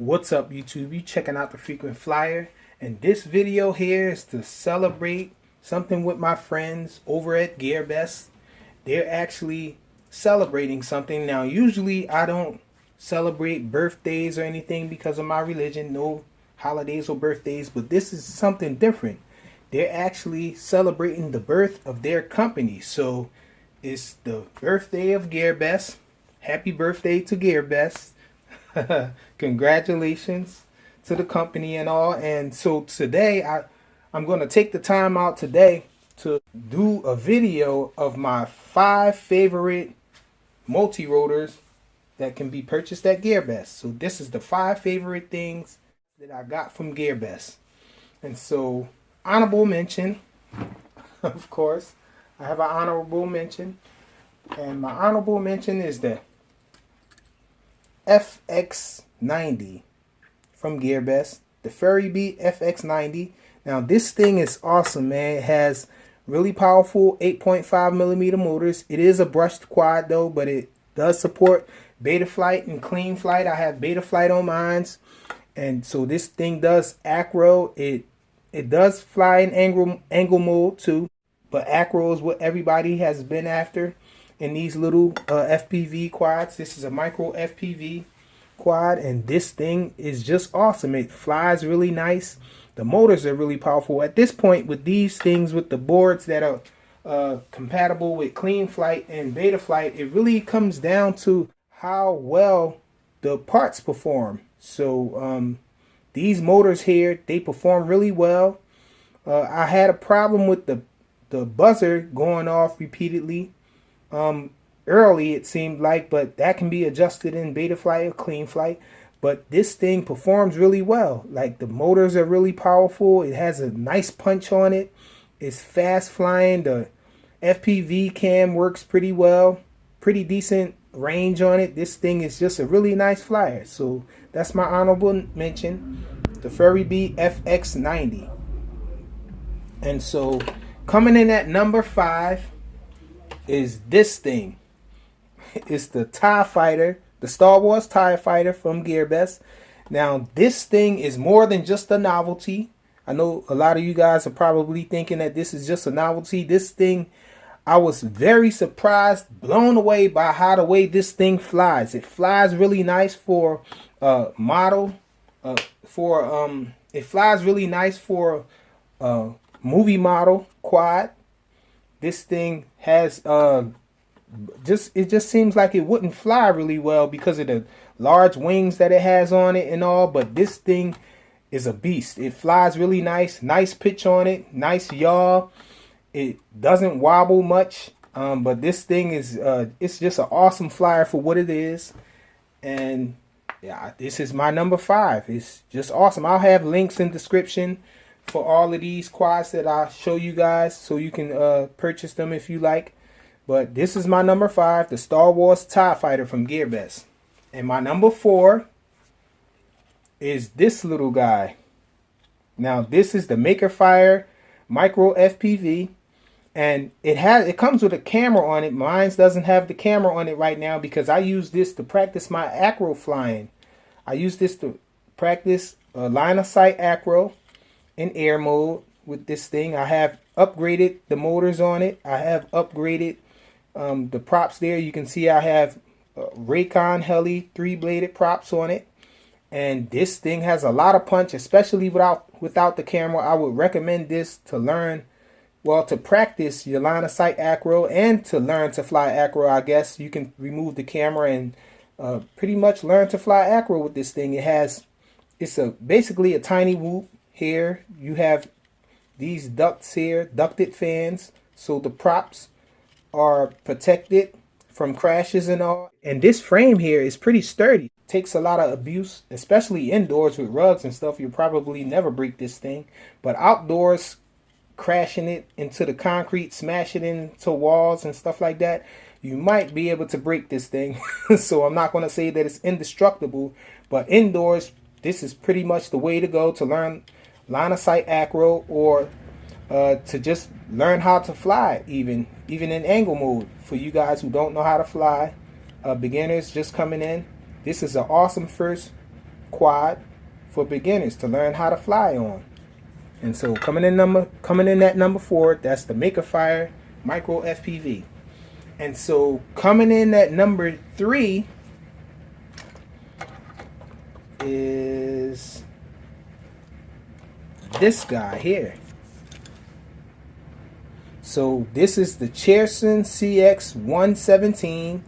What's up, YouTube? You checking out the Frequent Flyer, and this video here is to celebrate something with my friends over at Gearbest. They're actually celebrating something. Now, usually I don't celebrate birthdays or anything because of my religion, no holidays or birthdays, but this is something different. They're actually celebrating the birth of their company. So it's the birthday of Gearbest. Happy birthday to Gearbest. Congratulations to the company and all. And so today I'm going to take the time out today to do a video of my 5 favorite multi-rotors that can be purchased at Gearbest. So this is the 5 favorite things that I got from Gearbest. And so honorable mention, of course, I have an honorable mention, and my honorable mention is the FX90 from Gearbest, the Furry FX90. Now this thing is awesome, man. It has really powerful 8.5mm motors. It is a brushed quad though, but it does support beta flight and clean flight. I have beta flight on mine, and so this thing does acro. It does fly in angle mode too, but acro is what everybody has been after in these little FPV quads. This is a micro FPV quad, and this thing is just awesome. It flies really nice. The motors are really powerful. At this point, with these things, with the boards that are compatible with clean flight and beta flight, it really comes down to how well the parts perform. So these motors here, they perform really well. I had a problem with the buzzer going off repeatedly early, it seemed like, but that can be adjusted in beta flight or clean flight. But this thing performs really well. Like, the motors are really powerful. It has a nice punch on it. It's fast flying. The FPV cam works pretty well. Pretty decent range on it. This thing is just a really nice flyer. So that's my honorable mention, the Furry FX90. And so coming in at number 5 is this thing. It's the TIE Fighter, the Star Wars TIE Fighter from Gearbest. Now this thing is more than just a novelty. I know a lot of you guys are probably thinking that this is just a novelty. This thing, I was very surprised, blown away by how the way this thing flies. It flies really nice for model. It flies really nice for movie model quad. This thing has it just seems like it wouldn't fly really well because of the large wings that it has on it and all, but this thing is a beast. It flies really nice pitch on it, nice yaw. It doesn't wobble much, but this thing is it's just an awesome flyer for what it is. And yeah, this is my number 5. It's just awesome. I'll have links in the description for all of these quads that I show you guys, so you can purchase them if you like. But this is my number 5, the Star Wars TIE Fighter from Gearbest. And my number 4 is this little guy. Now this is the Makerfire Micro FPV, and it comes with a camera on it. Mine doesn't have the camera on it right now because I use this to practice my acro flying. I use this to practice line of sight acro in air mode with this thing. I have upgraded the motors on it. I have upgraded the props there. You can see I have Raycon Heli 3-bladed props on it, and this thing has a lot of punch, especially without the camera. I would recommend this to learn, well, to practice your line of sight acro and to learn to fly acro. I guess you can remove the camera and pretty much learn to fly acro with this thing. It's basically a tiny whoop. Here you have these ducts here, ducted fans, so the props are protected from crashes and all. And this frame here is pretty sturdy. It takes a lot of abuse, especially indoors with rugs and stuff. You'll probably never break this thing, but outdoors, crashing it into the concrete, smashing it into walls and stuff like that, you might be able to break this thing. So I'm not going to say that it's indestructible, but indoors, this is pretty much the way to go to learn line of sight acro, or to just learn how to fly, even in angle mode. For you guys who don't know how to fly, beginners just coming in, this is an awesome first quad for beginners to learn how to fly on. And so coming in at number 4, that's the Maker Fire Micro FPV. And so coming in at number 3 is this guy here. So this is the Gearbest CX117,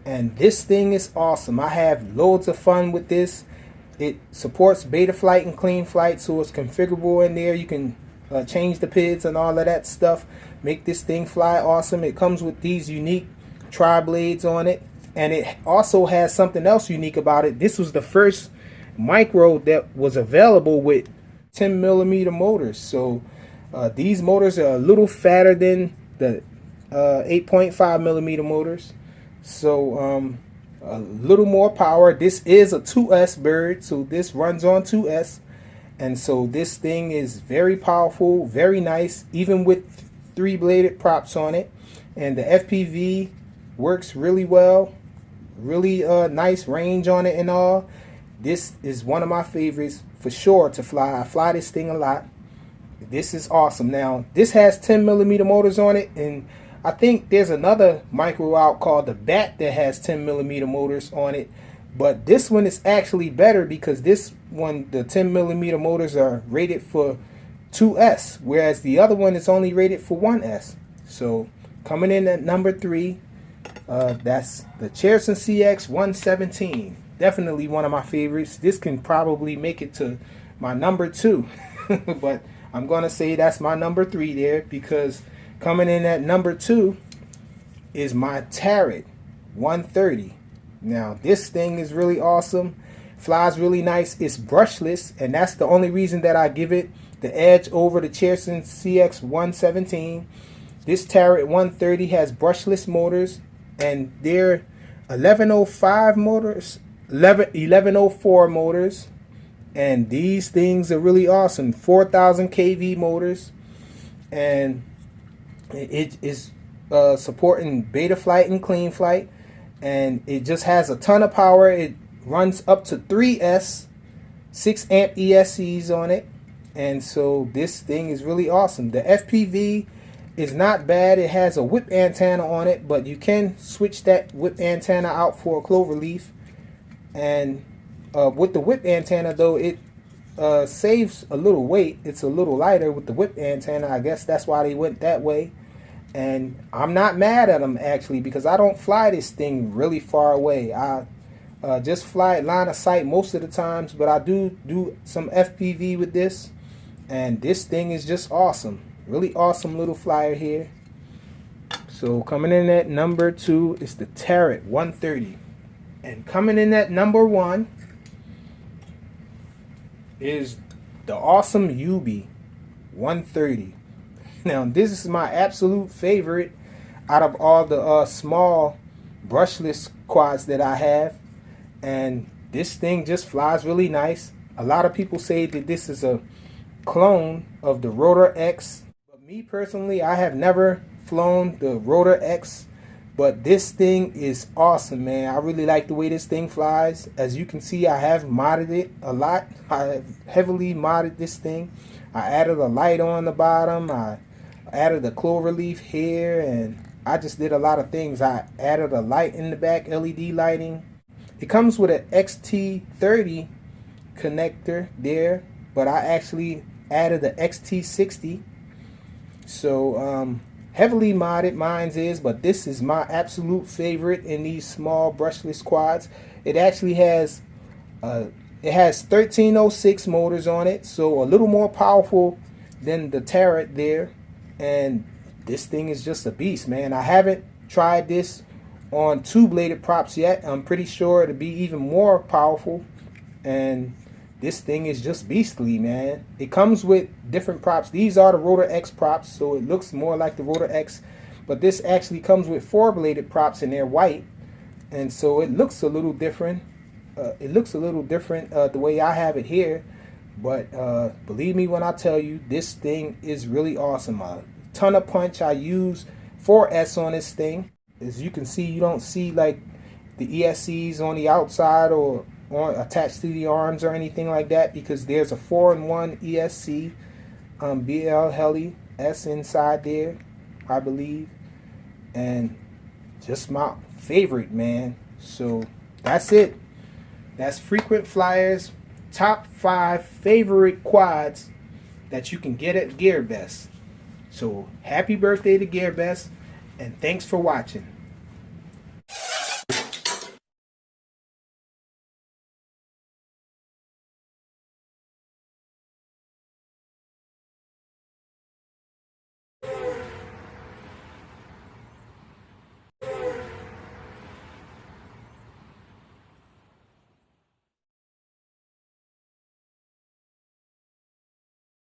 and this thing is awesome. I have loads of fun with this. It supports beta flight and clean flight, so it's configurable in there. You can change the PIDs and all of that stuff, make this thing fly awesome. It comes with these unique tri-blades on it, and it also has something else unique about it. This was the first micro that was available with 10mm motors. So these motors are a little fatter than the 8.5mm motors, so a little more power. This is a 2S bird, so this runs on 2S, and so this thing is very powerful, very nice, even with 3-bladed props on it. And the FPV works really well, really nice range on it and all. This is one of my favorites for sure to fly. I fly this thing a lot. This is awesome. Now this has 10mm motors on it, and I think there's another micro out called the Bat that has 10mm motors on it, but this one is actually better because this one, the 10mm motors are rated for 2S, whereas the other one is only rated for 1S. So coming in at number 3, that's the Gearbest CX117. Definitely one of my favorites. This can probably make it to my number 2, but I'm gonna say that's my number 3 there, because coming in at number 2 is my Tarot 130. Now this thing is really awesome, flies really nice. It's brushless, and that's the only reason that I give it the edge over the Gearbest CX117. This Tarot 130 has brushless motors, and they're 1105 motors, 1104 motors, and these things are really awesome. 4,000 kV motors, and it is supporting beta flight and clean flight, and it just has a ton of power. It runs up to 3S, 6 amp ESCs on it, and so this thing is really awesome. The FPV is not bad. It has a whip antenna on it, but you can switch that whip antenna out for a clover leaf. And with the whip antenna though, it saves a little weight. It's a little lighter with the whip antenna. I guess that's why they went that way. And I'm not mad at them actually, because I don't fly this thing really far away. I just fly at line of sight most of the times, but I do some FPV with this, and this thing is just awesome. Really awesome little flyer here. So coming in at number 2 is the Tarot 130, and coming in at number 1 is the awesome Ubi 130. Now this is my absolute favorite out of all the small brushless quads that I have, and this thing just flies really nice. A lot of people say that this is a clone of the Rotor X, but me personally, I have never flown the Rotor X, but this thing is awesome, man. I really like the way this thing flies. As you can see, I have modded it a lot. I have heavily modded this thing. I added a light on the bottom, I added a clover leaf here, and I just did a lot of things. I added a light in the back, LED lighting. It comes with an XT30 connector there, but I actually added the XT60. So heavily modded mine's is, but this is my absolute favorite in these small brushless quads. It actually has 1306 motors on it, so a little more powerful than the Tarot there. And this thing is just a beast, man. I haven't tried this on 2-bladed props yet. I'm pretty sure it'll be even more powerful, and this thing is just beastly, man. It comes with different props. These are the Rotor X props, so it looks more like the Rotor X, but this actually comes with 4-bladed props, and they're white, and so it looks a little different. The way I have it here, but believe me when I tell you, this thing is really awesome. A ton of punch. I use 4S on this thing. As you can see, you don't see like the ESCs on the outside or on attached to the arms or anything like that, because there's a 4-in-1 ESC BL Heli S inside there, I believe, and just my favorite, man. So that's it. That's Frequent Flyers top 5 favorite quads that you can get at Gearbest. So happy birthday to Gearbest, and thanks for watching.